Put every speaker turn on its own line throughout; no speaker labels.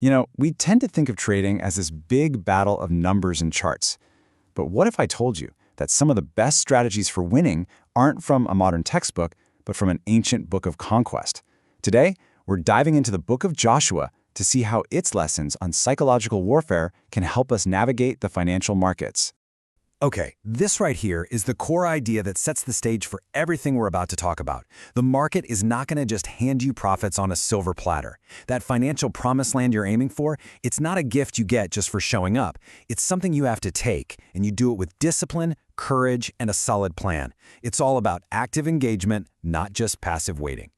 We tend to think of trading as this big battle of numbers and charts. But what if I told you that some of the best strategies for winning aren't from a modern textbook, but from an ancient book of conquest? Today, we're diving into the book of Joshua to see how its lessons on psychological warfare can help us navigate the financial markets.
Okay, this right here is the core idea that sets the stage for everything we're about to talk about. The market is not going to just hand you profits on a silver platter. That financial promised land you're aiming for, it's not a gift you get just for showing up. It's something you have to take, and you do it with discipline, courage, and a solid plan. It's all about active engagement, not just passive waiting.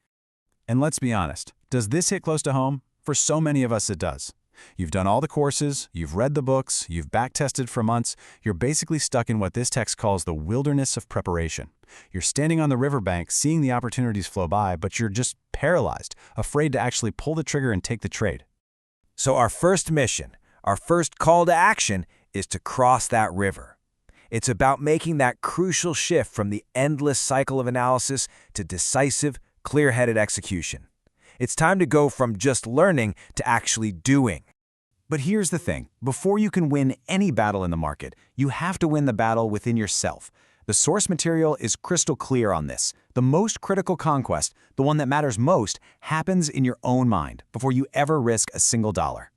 And let's be honest, does this hit close to home? For so many of us, it does. You've done all the courses, you've read the books, you've back-tested for months, you're basically stuck in what this text calls the wilderness of preparation. You're standing on the riverbank, seeing the opportunities flow by, but you're just paralyzed, afraid to actually pull the trigger and take the trade.
So our first mission, our first call to action, is to cross that river. It's about making that crucial shift from the endless cycle of analysis to decisive, clear-headed execution. It's time to go from just learning to actually doing.
But here's the thing. Before you can win any battle in the market, you have to win the battle within yourself. The source material is crystal clear on this. The most critical conquest, the one that matters most, happens in your own mind before you ever risk a single dollar.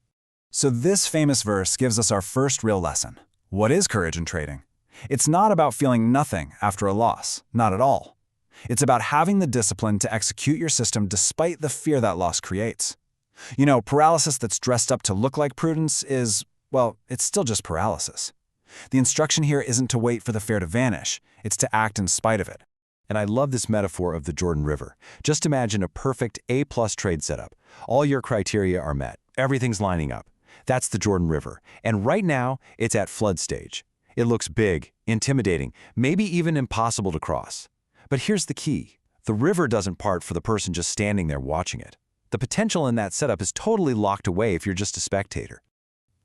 So this famous verse gives us our first real lesson. What is courage in trading? It's not about feeling nothing after a loss. Not at all. It's about having the discipline to execute your system despite the fear that loss creates. Paralysis that's dressed up to look like prudence is, well, it's still just paralysis. The instruction here isn't to wait for the fear to vanish, it's to act in spite of it. And I love this metaphor of the Jordan River. Just imagine a perfect A-plus trade setup. All your criteria are met. Everything's lining up. That's the Jordan River. And right now, it's at flood stage. It looks big, intimidating, maybe even impossible to cross. But here's the key. The river doesn't part for the person just standing there watching it. The potential in that setup is totally locked away if you're just a spectator.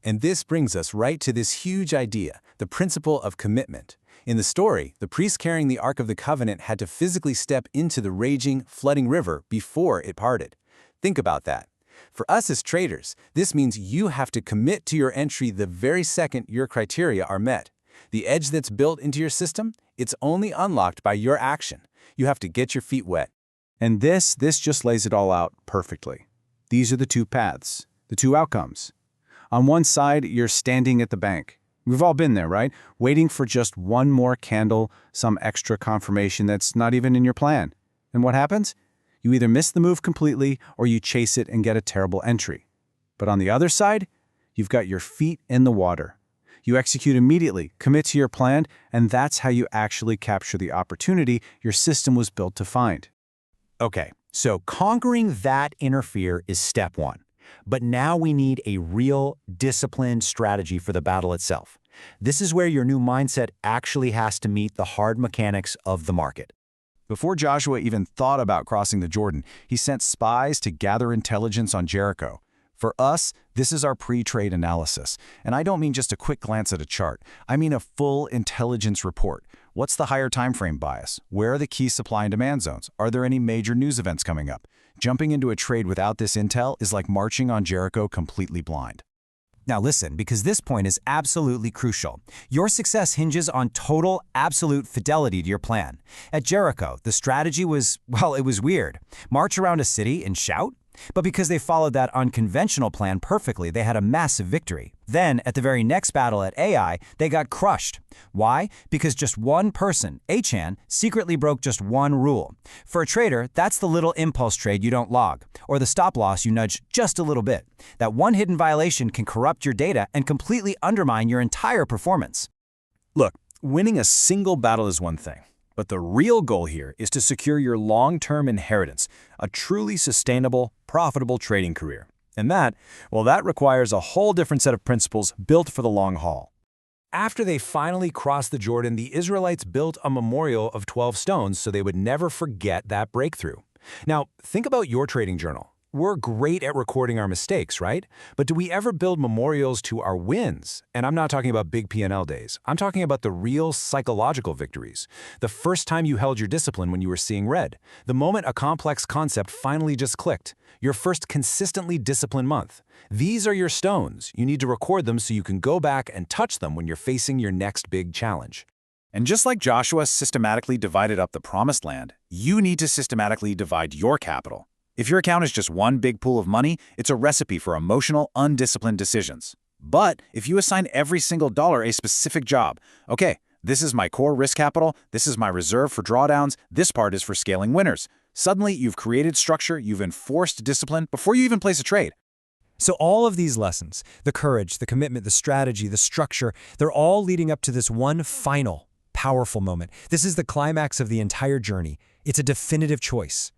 And this brings us right to this huge idea, the principle of commitment. In the story, the priest carrying the Ark of the Covenant had to physically step into the raging, flooding river before it parted. Think about that. For us as traders, this means you have to commit to your entry the very second your criteria are met. The edge that's built into your system, it's only unlocked by your action. You have to get your feet wet.
And this just lays it all out perfectly. These are the two paths, the two outcomes. On one side, you're standing at the bank. We've all been there, right? Waiting for just one more candle, some extra confirmation that's not even in your plan. And what happens? You either miss the move completely or you chase it and get a terrible entry. But on the other side, you've got your feet in the water. You execute immediately, commit to your plan, and that's how you actually capture the opportunity your system was built to find.
Okay, so conquering that inner fear is step one. But now we need a real, disciplined strategy for the battle itself. This is where your new mindset actually has to meet the hard mechanics of the market.
Before Joshua even thought about crossing the Jordan, he sent spies to gather intelligence on Jericho. For us, this is our pre-trade analysis. And I don't mean just a quick glance at a chart. I mean a full intelligence report. What's the higher time frame bias? Where are the key supply and demand zones? Are there any major news events coming up? Jumping into a trade without this intel is like marching on Jericho completely blind.
Now listen, because this point is absolutely crucial. Your success hinges on total, absolute fidelity to your plan. At Jericho, the strategy was, well, it was weird. March around a city and shout? But because they followed that unconventional plan perfectly, they had a massive victory. Then, at the very next battle at AI, they got crushed. Why? Because just one person, Achan, secretly broke just one rule. For a trader, that's the little impulse trade you don't log, or the stop loss you nudge just a little bit. That one hidden violation can corrupt your data and completely undermine your entire performance.
Look, winning a single battle is one thing. But the real goal here is to secure your long-term inheritance, a truly sustainable, profitable trading career. And that requires a whole different set of principles built for the long haul.
After they finally crossed the Jordan, the Israelites built a memorial of 12 stones so they would never forget that breakthrough. Now, think about your trading journal.
We're great at recording our mistakes, right? But do we ever build memorials to our wins? And I'm not talking about big P&L days. I'm talking about the real psychological victories. The first time you held your discipline when you were seeing red. The moment a complex concept finally just clicked. Your first consistently disciplined month. These are your stones. You need to record them so you can go back and touch them when you're facing your next big challenge.
And just like Joshua systematically divided up the promised land, you need to systematically divide your capital. If your account is just one big pool of money, it's a recipe for emotional, undisciplined decisions. But if you assign every single dollar a specific job, okay, this is my core risk capital, this is my reserve for drawdowns, this part is for scaling winners. Suddenly, you've created structure, you've enforced discipline before you even place a trade.
So all of these lessons, the courage, the commitment, the strategy, the structure, they're all leading up to this one final, powerful moment. This is the climax of the entire journey. It's a definitive choice.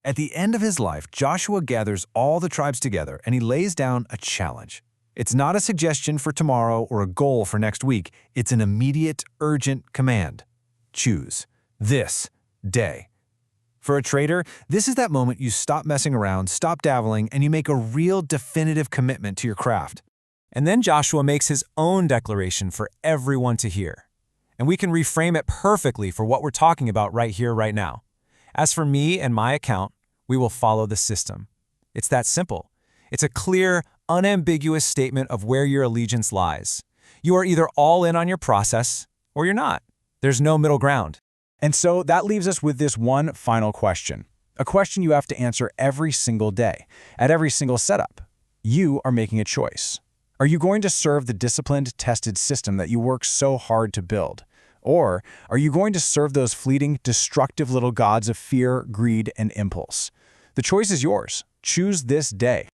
At the end of his life, Joshua gathers all the tribes together and he lays down a challenge. It's not a suggestion for tomorrow or a goal for next week. It's an immediate, urgent command. Choose this day. For a trader, this is that moment you stop messing around, stop dabbling, and you make a real definitive commitment to your craft.
And then Joshua makes his own declaration for everyone to hear. And we can reframe it perfectly for what we're talking about right here, right now. As for me and my account, we will follow the system. It's that simple. It's a clear, unambiguous statement of where your allegiance lies. You are either all in on your process or you're not. There's no middle ground.
And so that leaves us with this one final question. A question you have to answer every single day, at every single setup. You are making a choice. Are you going to serve the disciplined, tested system that you work so hard to build? Or are you going to serve those fleeting, destructive little gods of fear, greed, and impulse? The choice is yours. Choose this day.